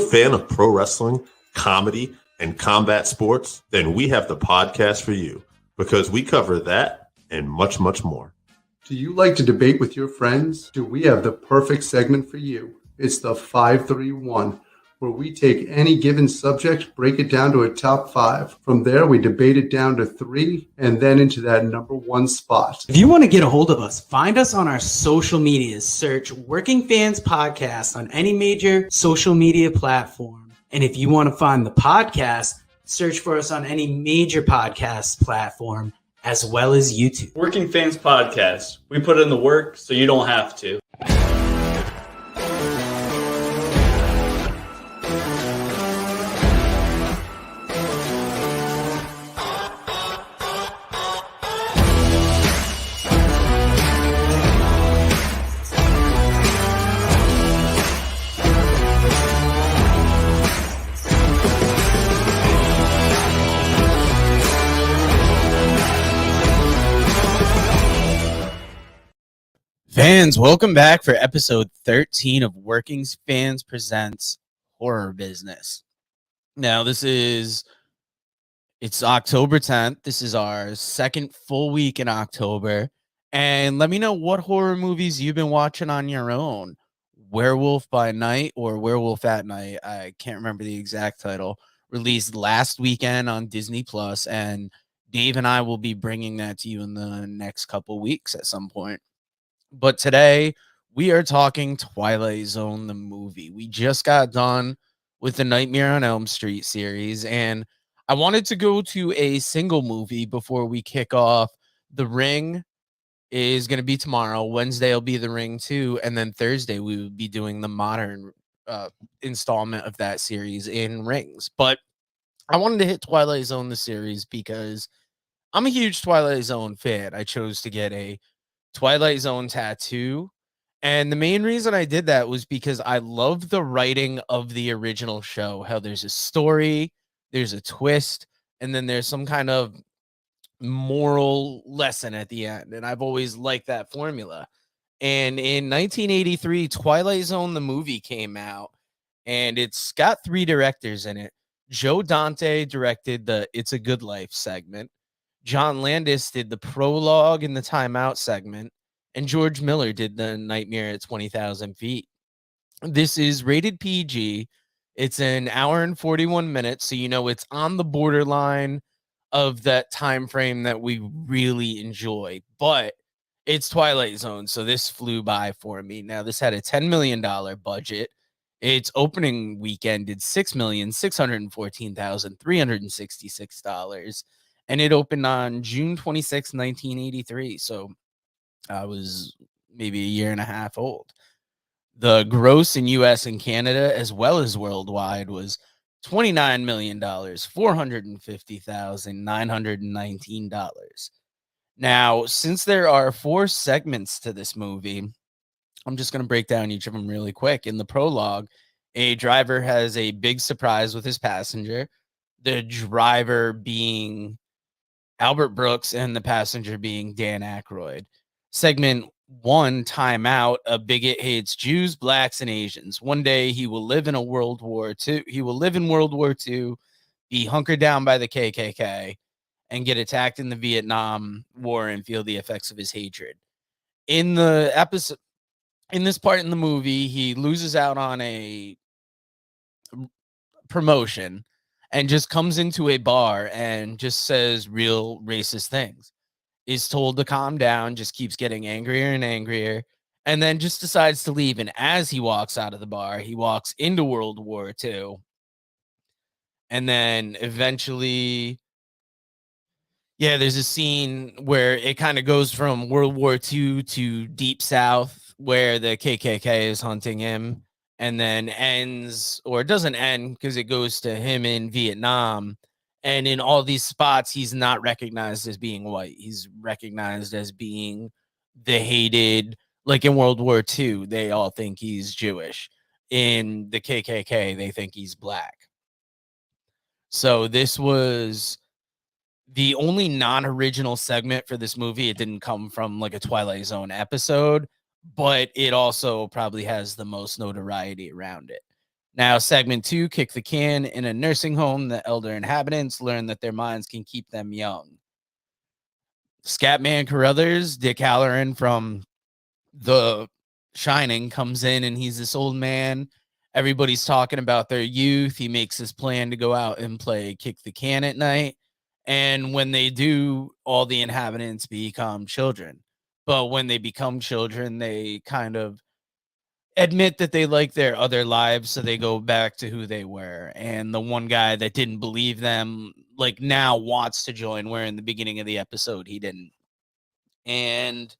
fan of pro wrestling, comedy, and combat sports? Then we have the podcast for you, because we cover that and much, much more. Do you like to debate with your friends? Do we have the perfect segment for you? It's the 531, where we take any given subject, break it down to a top 5. From there, we debate it down to 3, and then into that number 1 spot. If you want to get a hold of us, find us on our social medias. Search Working Fans Podcast on any major social media platform. And if you want to find the podcast, search for us on any major podcast platform, as well as YouTube. Working Fans Podcast. We put in the work so you don't have to. Fans, welcome back for episode 13 of Working Fans Presents Horror Business. Now, it's October 10th. This is our second full week in October. And let me know what horror movies you've been watching on your own. Werewolf by Night or Werewolf at Night, I can't remember the exact title, released last weekend on Disney Plus, and Dave and I will be bringing that to you in the next couple weeks at some point. But today, we are talking Twilight Zone, the movie. We just got done with the Nightmare on Elm Street series, and I wanted to go to a single movie before we kick off. The Ring is going to be tomorrow. Wednesday will be The Ring 2, and then Thursday we will be doing the modern installment of that series in Rings. But I wanted to hit Twilight Zone, the series, because I'm a huge Twilight Zone fan. I chose to get a Twilight Zone tattoo, and the main reason I did that was because I love the writing of the original show, how there's a story, there's a twist, and then there's some kind of moral lesson at the end, and I've always liked that formula. And in 1983, Twilight Zone the movie came out, and it's got 3 directors in it. Joe Dante directed the It's a Good Life segment. John Landis did the prologue and the timeout segment, and George Miller did the Nightmare at 20,000 Feet. This is rated PG. It's an hour and 41 minutes, so you know it's on the borderline of that time frame that we really enjoy. But it's Twilight Zone, so this flew by for me. Now, this had a $10 million budget. Its opening weekend did $6,614,366. And it opened on June 26, 1983. So I was maybe a year and a half old. The gross in U.S. and Canada, as well as worldwide, was $29 million, $450,919. Now, since there are 4 segments to this movie, I'm just going to break down each of them really quick. In the prologue, a driver has a big surprise with his passenger, the driver being Albert Brooks and the passenger being Dan Aykroyd. Segment 1, Time Out, a bigot hates Jews, blacks, and Asians. One day he will live in World War II, be hunkered down by the KKK, and get attacked in the Vietnam War and feel the effects of his hatred. In the episode, in this part in the movie, he loses out on a promotion and just comes into a bar and just says real racist things. Is told to calm down, just keeps getting angrier and angrier, and then just decides to leave. And as he walks out of the bar, he walks into World War II. And then eventually, there's a scene where it kind of goes from World War II to Deep South, where the KKK is hunting him. And then ends, or it doesn't end, because it goes to him in Vietnam. And in all these spots, he's not recognized as being white. He's recognized as being the hated, like in World War II, they all think he's Jewish. In the KKK, they think he's black. So this was the only non-original segment for this movie. It didn't come from like a Twilight Zone episode, but it also probably has the most notoriety around it. Now, segment 2, Kick the Can. In a nursing home, the elder inhabitants learn that their minds can keep them young. Scatman Carruthers, Dick Halloran from The Shining, comes in, and he's this old man. Everybody's talking about their youth. He makes his plan to go out and play Kick the Can at night. And when they do, all the inhabitants become children. But when they become children, they kind of admit that they like their other lives, so they go back to who they were. And the one guy that didn't believe them, like, now wants to join, where in the beginning of the episode he didn't. And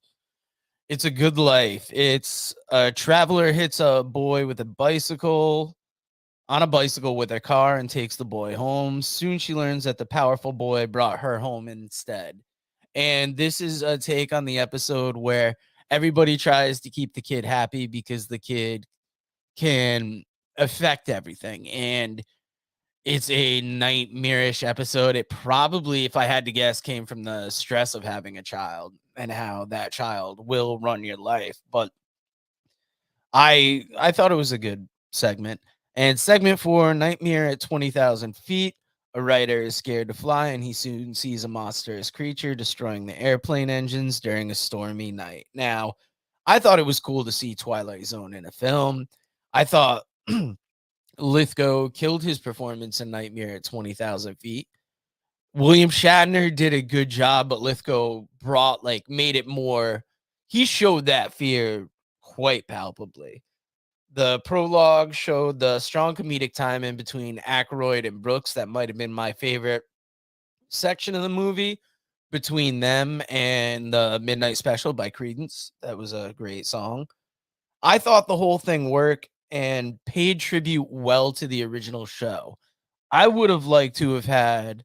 it's a good life. It's a traveler hits a boy with a bicycle on a bicycle with a car and takes the boy home. Soon she learns that the powerful boy brought her home instead. And this is a take on the episode where everybody tries to keep the kid happy because the kid can affect everything. And it's a nightmarish episode. It probably, if I had to guess, came from the stress of having a child and how that child will run your life. But I thought it was a good segment. And segment 4, Nightmare at 20,000 feet. A writer is scared to fly, and he soon sees a monstrous creature destroying the airplane engines during a stormy night. Now, I thought it was cool to see Twilight Zone in a film. I thought Lithgow killed his performance in Nightmare at 20,000 feet. William Shatner did a good job, but Lithgow made it more. He showed that fear quite palpably. The prologue showed the strong comedic time in between Aykroyd and Brooks. That might have been my favorite section of the movie, between them and the Midnight Special by Creedence. That was a great song. I thought the whole thing worked and paid tribute well to the original show. I would have liked to have had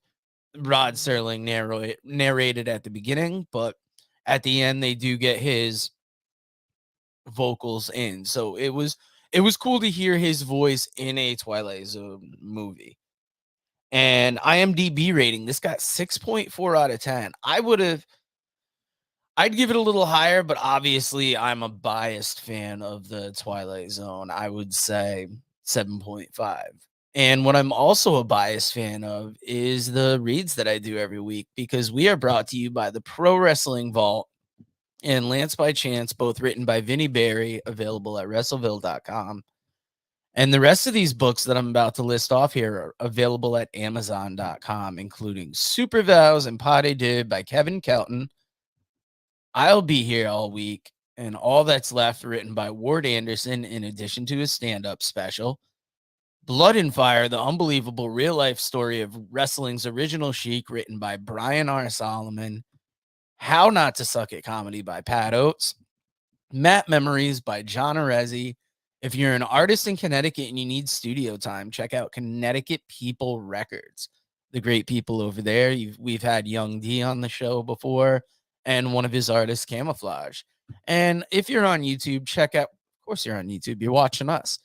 Rod Serling narrated at the beginning, but at the end they do get his vocals in. So it was cool to hear his voice in a Twilight Zone movie. And IMDb rating, this got 6.4 out of 10. I'd give it a little higher, but obviously I'm a biased fan of the Twilight Zone. I would say 7.5. And what I'm also a biased fan of is the reads that I do every week, because we are brought to you by the Pro Wrestling Vault and Lance by Chance, both written by Vinnie Barry, available at WrestleVille.com. And the rest of these books that I'm about to list off here are available at Amazon.com, including Super Vows and Pas de Deux by Kevin Kelton, I'll Be Here All Week, and All That's Left, written by Ward Anderson, in addition to his stand-up special, Blood and Fire, the unbelievable real-life story of wrestling's original Sheik, written by Brian R. Solomon, How Not to Suck at Comedy by Pat Oates, Matt Memories by John Arezzi. If you're an artist in Connecticut and you need studio time, check out Connecticut People Records. The great people over there. We've had Young D on the show before, and one of his artists, Camouflage. And if you're on YouTube, check out, of course you're on YouTube, you're watching us.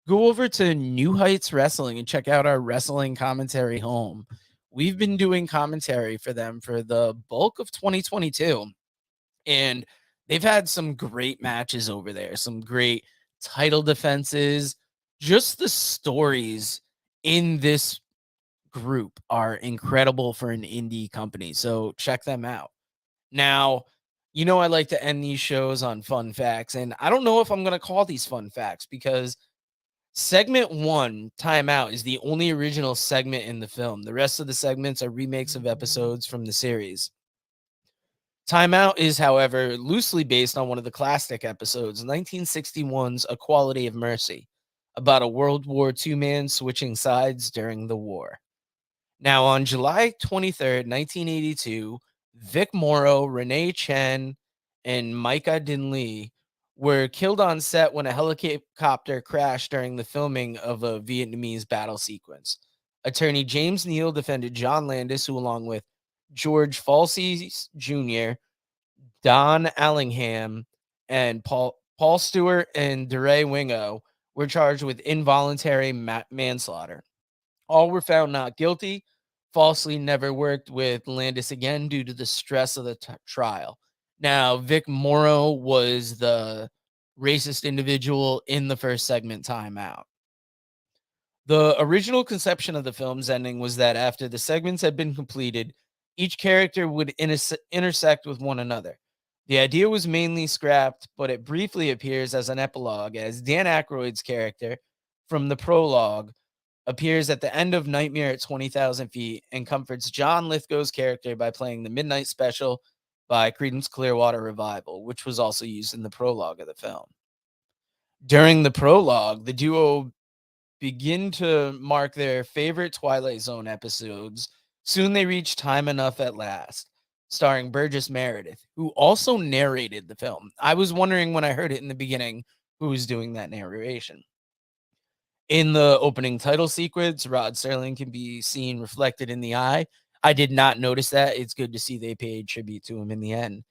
Go over to New Heights Wrestling and check out our wrestling commentary home. We've been doing commentary for them for the bulk of 2022. And they've had some great matches over there, some great title defenses. Just the stories in this group are incredible for an indie company. So check them out. Now, I like to end these shows on fun facts, and I don't know if I'm going to call these fun facts, because segment 1, Timeout, is the only original segment in the film. The rest of the segments are remakes of episodes from the series. Timeout is, however, loosely based on one of the classic episodes, 1961's A Quality of Mercy, about a World War II man switching sides during the war. Now, on July 23rd, 1982, Vic Morrow, Renee Chen, and Micah Dinley were killed on set when a helicopter crashed during the filming of a Vietnamese battle sequence. Attorney James Neal defended John Landis, who, along with George Falsey Jr., Don Allingham, and Paul Stewart and DeRay Wingo, were charged with involuntary manslaughter. All were found not guilty. Falsely never worked with Landis again due to the stress of the trial. Now, Vic Morrow was the racist individual in the first segment, Timeout. The original conception of the film's ending was that after the segments had been completed, each character would intersect with one another. The idea was mainly scrapped, but it briefly appears as an epilogue as Dan Aykroyd's character from the prologue appears at the end of Nightmare at 20,000 Feet and comforts John Lithgow's character by playing the Midnight Special by Creedence Clearwater Revival, which was also used in the prologue of the film. During the prologue, the duo begin to mark their favorite Twilight Zone episodes. Soon they reach Time Enough at Last, starring Burgess Meredith, who also narrated the film. I was wondering when I heard it in the beginning who was doing that narration. In the opening title sequence, Rod Serling can be seen reflected in the eye. I did not notice that. It's good to see they paid tribute to him in the end.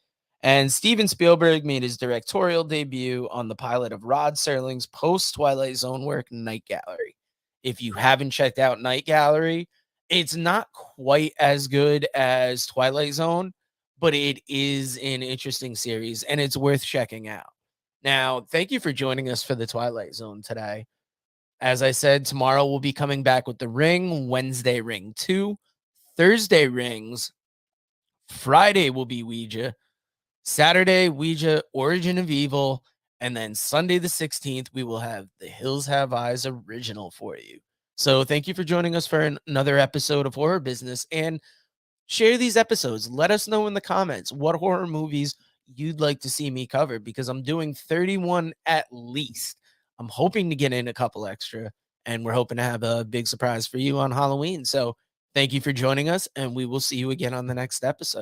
And Steven Spielberg made his directorial debut on the pilot of Rod Serling's post-Twilight Zone work, Night Gallery. If you haven't checked out Night Gallery, it's not quite as good as Twilight Zone, but it is an interesting series, and it's worth checking out. Now, thank you for joining us for the Twilight Zone today. As I said, tomorrow we'll be coming back with The Ring, Wednesday Ring 2, Thursday Rings, Friday will be Ouija, Saturday Ouija Origin of Evil, and then Sunday the 16th we will have The Hills Have Eyes original for you. So thank you for joining us for another episode of Horror Business, and share these episodes. Let us know in the comments what horror movies you'd like to see me cover, because I'm doing 31 at least. I'm hoping to get in a couple extra, and we're hoping to have a big surprise for you on Halloween. So thank you for joining us, and we will see you again on the next episode.